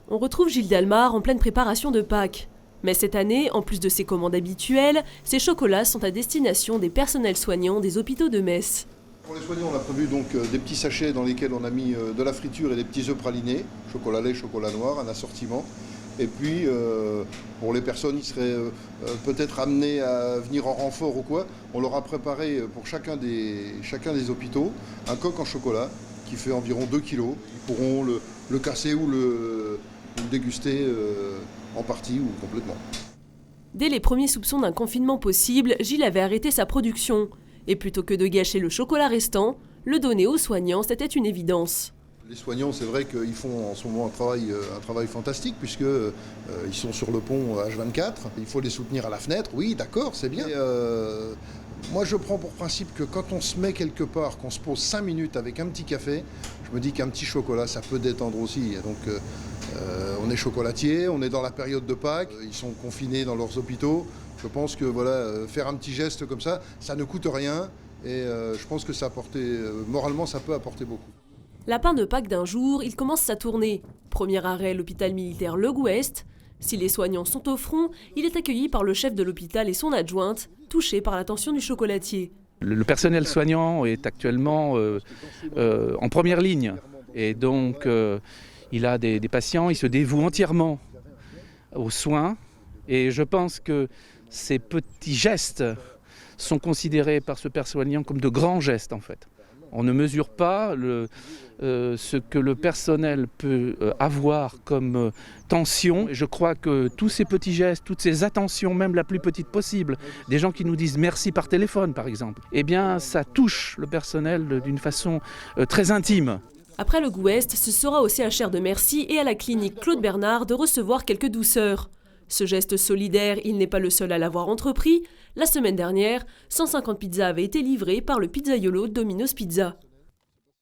On retrouve Gilles Dalmar en pleine préparation de Pâques. Mais cette année, en plus de ses commandes habituelles, ces chocolats sont à destination des personnels soignants des hôpitaux de Metz. Pour les soignants, on a prévu donc des petits sachets dans lesquels on a mis de la friture et des petits œufs pralinés, chocolat lait, chocolat noir, un assortiment. Et puis, pour les personnes qui seraient peut-être amenées à venir en renfort ou quoi, on leur a préparé pour chacun des hôpitaux un coq en chocolat qui fait environ 2 kg. Ils pourront le casser ou le déguster en partie ou complètement. Dès les premiers soupçons d'un confinement possible, Gilles avait arrêté sa production. Et plutôt que de gâcher le chocolat restant, le donner aux soignants, c'était une évidence. Les soignants, c'est vrai qu'ils font en ce moment un travail fantastique puisqu'ils sont sur le pont H24. Il faut les soutenir à la fenêtre, oui, d'accord, c'est bien. Moi, je prends pour principe que quand on se met quelque part, qu'on se pose 5 minutes avec un petit café, je me dis qu'un petit chocolat, ça peut détendre aussi. Donc, on est chocolatier, on est dans la période de Pâques, ils sont confinés dans leurs hôpitaux. Je pense que voilà, faire un petit geste comme ça ne coûte rien. Et je pense que moralement, ça peut apporter beaucoup. Lapin de Pâques d'un jour, il commence sa tournée. Premier arrêt, l'hôpital militaire Le Gouest. Si les soignants sont au front, il est accueilli par le chef de l'hôpital et son adjointe, touchés par l'attention du chocolatier. Le personnel soignant est actuellement en première ligne. Et donc, il a des patients, il se dévoue entièrement aux soins. Et je pense que ces petits gestes sont considérés par ce personnel soignant comme de grands gestes, en fait. On ne mesure pas ce que le personnel peut avoir comme tension. Et je crois que tous ces petits gestes, toutes ces attentions, même la plus petite possible, des gens qui nous disent merci par téléphone par exemple, eh bien ça touche le personnel d'une façon très intime. Après le Gouest, ce sera au CHR de Mercy et à la clinique Claude Bernard de recevoir quelques douceurs. Ce geste solidaire, il n'est pas le seul à l'avoir entrepris. La semaine dernière, 150 pizzas avaient été livrées par le pizzaiolo Domino's Pizza.